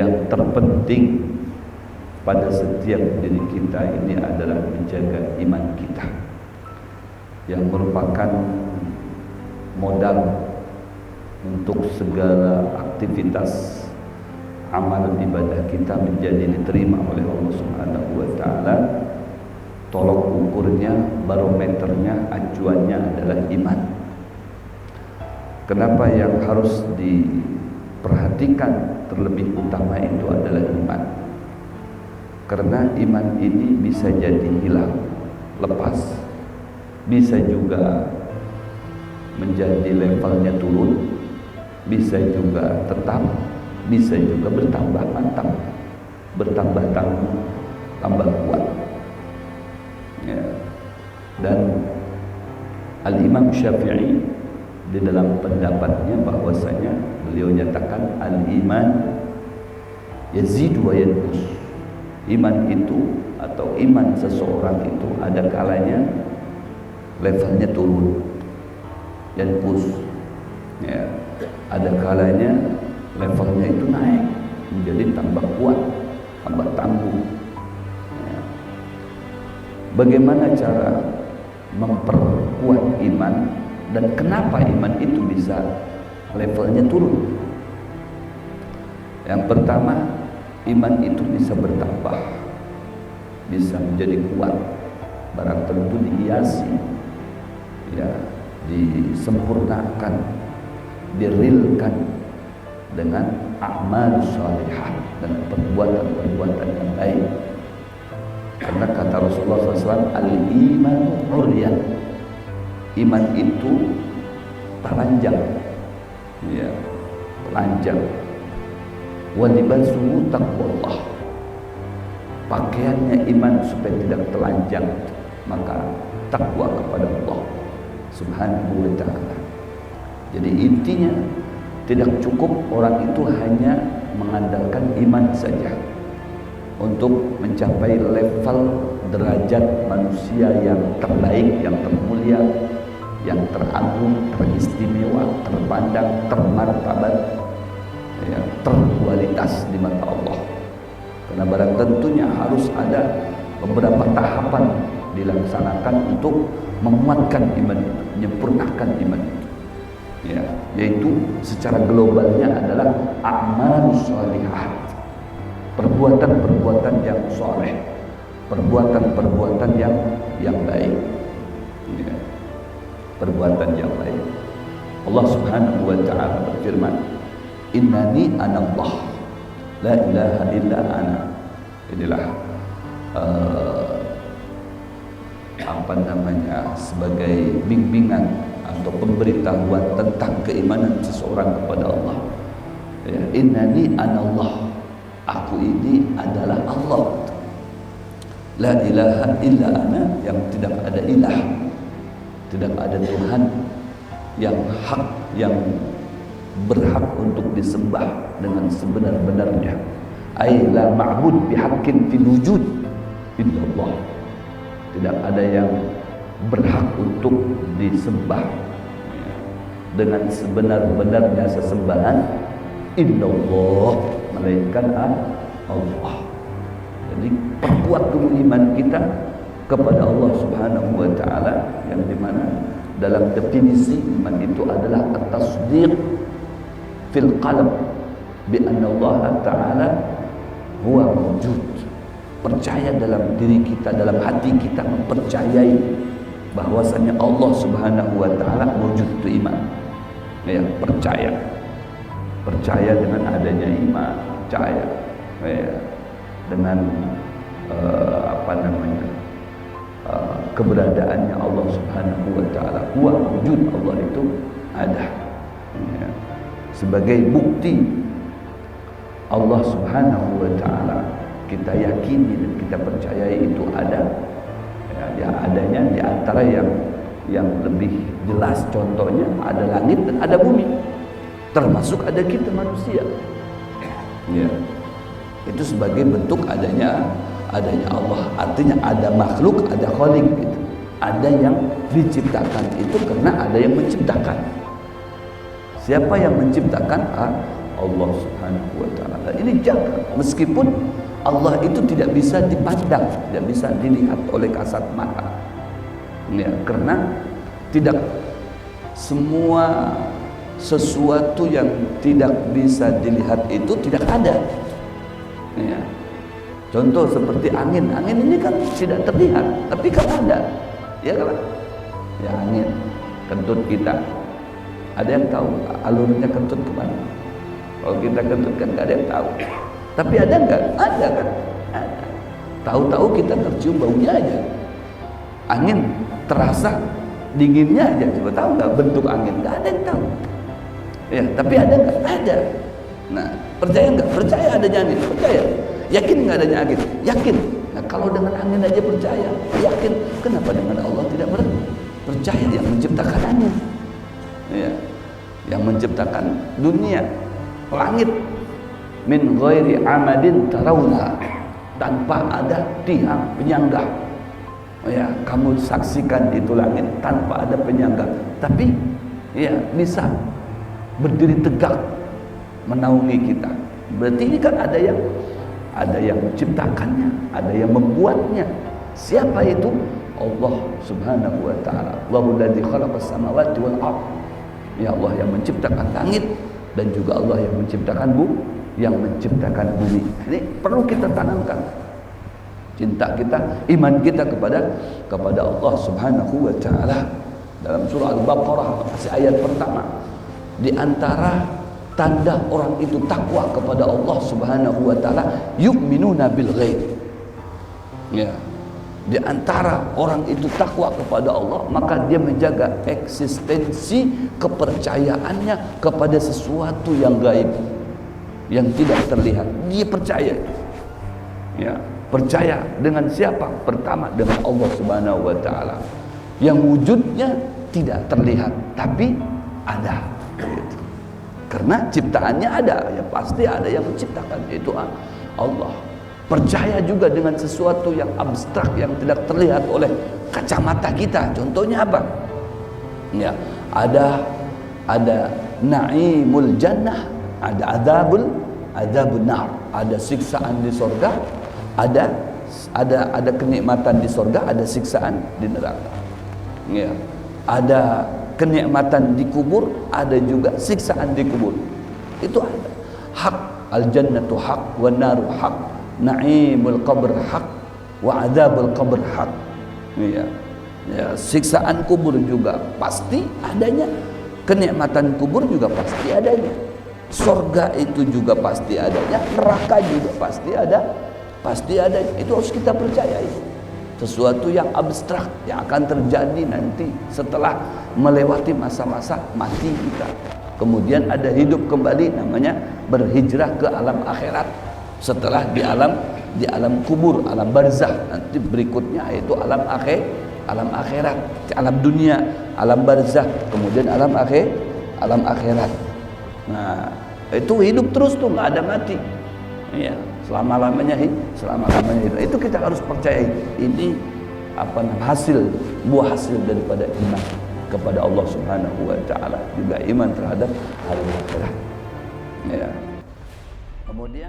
yang terpenting pada setiap diri kita ini adalah menjaga iman kita, yang merupakan modal untuk segala aktivitas amalan ibadah kita menjadi diterima oleh Allah Subhanahu wa taala. Tolok ukurnya, barometernya, acuannya adalah iman. Kenapa yang harus diperhatikan terlebih utama itu adalah iman? Karena iman ini bisa jadi hilang, lepas, bisa juga menjadi levelnya turun, bisa juga tetap, bisa juga bertambah mantap, bertambah tangguh, tambah kuat. Ya. Dan Al-Imam Syafi'i di dalam pendapatnya bahwasanya beliau nyatakan al-iman yazidu wa yanqus. Iman itu atau iman seseorang itu ada kalanya levelnya turun, yanqus. Ya. Ada kalanya levelnya itu naik menjadi tambah kuat, tambah tangguh. Ya. Bagaimana cara memperkuat iman dan kenapa iman itu bisa levelnya turun? Yang pertama, iman itu bisa bertambah, bisa menjadi kuat, barang tentu dihiasi, ya, disempurnakan, dirilkan dengan amal salihah dan perbuatan-perbuatan yang baik. Karena kata Rasulullah SAW, al-iman uryan, iman itu telanjang, ya, telanjang. Wa libasuhu taqwallah, pakaiannya iman supaya tidak telanjang, maka takwa kepada Allah Subhanahu wa ta'ala. Jadi intinya tidak cukup orang itu hanya mengandalkan iman saja untuk mencapai level derajat manusia yang terbaik, yang termulia, yang teragung, teristimewa, terpandang, termartabat, ya, terkualitas di mata Allah. Karena barang tentunya harus ada beberapa tahapan dilaksanakan untuk menguatkan iman itu, menyempurnakan iman itu. Ya, yaitu secara globalnya adalah amal sholihah, perbuatan-perbuatan yang soleh, perbuatan-perbuatan yang baik, ya, perbuatan yang baik. Allah Subhanahu wa ta'ala berfirman, innani anallah la ilaha illa ana. Inilah sebagai bimbingan atau pemberitahuan tentang keimanan seseorang kepada Allah. Ya, innani anallah, aku ini adalah Allah. La ilaha illa ana, yang tidak ada ilah, tidak ada Tuhan yang hak, yang berhak untuk disembah dengan sebenar-benarnya. Ai la ma'bud bihaqqin fil wujud illallah, tidak ada yang berhak untuk disembah dengan sebenar-benarnya sesembahan illallah, melainkan Allah. Jadi perkuat dulu iman kita kepada Allah Subhanahu wa ta'ala, yang dimana dalam definisi iman itu adalah at-tasdiq fil qalb bi anna Allah ta'ala huwa wujud. Percaya dalam diri kita, dalam hati kita, mempercayai bahwasanya Allah Subhanahu wa ta'ala wujud, itu iman. Ya, percaya dengan adanya iman, percaya, ya, dengan keberadaannya Allah Subhanahu wa ta'ala. Huwa wujud, Allah itu ada, ya. Sebagai bukti Allah Subhanahu wa ta'ala kita yakini dan kita percayai itu ada, ya, adanya di antara yang lebih jelas contohnya ada langit dan ada bumi, termasuk ada kita manusia, ya. Itu sebagai bentuk adanya Allah. Artinya ada makhluk, ada khalik gitu. Ada yang diciptakan itu karena ada yang menciptakan. Siapa yang menciptakan? Allah Subhanahu wa taala. Ini jaga, meskipun Allah itu tidak bisa dipandang, tidak bisa dilihat oleh kasat mata. Ya, karena tidak semua sesuatu yang tidak bisa dilihat itu tidak ada. Ya. Contoh seperti angin. Angin ini kan tidak terlihat, tapi kan ada. Ya kan? Ya, angin kentut kita. Ada yang tahu alurnya kentut kemana? Kalau kita kentut kan nggak ada yang tahu. Tapi ada nggak? Ada kan? Ada. Tahu-tahu kita tercium baunya aja. Angin terasa dinginnya aja. Coba tahu nggak bentuk angin? Nggak ada yang tahu. Ya, tapi ada nggak? Ada. Nah, percaya nggak? Percaya adanya angin. Percaya. Yakin nggak adanya angin? Yakin. Nah, kalau dengan angin aja percaya, yakin. Kenapa dengan Allah tidak percaya yang menciptakan angin? Ya, yang menciptakan dunia, langit, min ghairi amadin tarawna, tanpa ada tiang penyangga. Ya, kamu saksikan itu langit tanpa ada penyangga, tapi ya bisa berdiri tegak menaungi kita. Berarti ini kan ada yang menciptakannya, ada yang membuatnya. Siapa itu? Allah Subhanahu wa taala. Allahu ladzi khalaqas samawati wal ardh. Ya Allah yang menciptakan langit dan juga Allah yang menciptakan bumi. Ini perlu kita tanamkan. Cinta kita, iman kita kepada Allah Subhanahu wa taala. Dalam surah Al-Baqarah ayat pertama, di antara tanda orang itu takwa kepada Allah Subhanahu wa taala, yu'minuna bil ghaib. Ya. Di antara orang itu takwa kepada Allah, maka dia menjaga eksistensi kepercayaannya kepada sesuatu yang gaib, yang tidak terlihat. Dia percaya. Ya, percaya dengan siapa? Pertama dengan Allah Subhanahu wa taala. Yang wujudnya tidak terlihat, tapi ada. Gitu. Karena ciptaannya ada, ya pasti ada yang menciptakan, yaitu Allah. Percaya juga dengan sesuatu yang abstrak, yang tidak terlihat oleh kacamata kita. Contohnya apa? Ya, ada naimul jannah, ada adzabun nar, ada siksaan di surga, ada kenikmatan di surga, ada siksaan di neraka. Ya, ada kenikmatan di kubur, ada juga siksaan di kubur. Itu ada. Hak al-jannatu haq wa naru haq. Naimul qabr haq wa adzabul qabr haq. Ya. Ya, siksaan kubur juga pasti adanya. Kenikmatan kubur juga pasti adanya. Surga itu juga pasti adanya, neraka juga pasti ada. Pasti adanya. Itu harus kita percayai. Sesuatu yang abstrak yang akan terjadi nanti setelah melewati masa-masa mati kita. Kemudian ada hidup kembali, namanya berhijrah ke alam akhirat. Setelah di alam kubur, alam barzakh, nanti berikutnya yaitu alam akhirat, alam dunia, alam barzakh, kemudian alam akhirat. Nah, itu hidup terus tuh, nggak ada mati. Ya, selama-lamanya hidup. Itu kita harus percaya. Ini buah hasil daripada iman kepada Allah Subhanahu wa taala, juga iman terhadap hari akhirat. Ya. Kemudian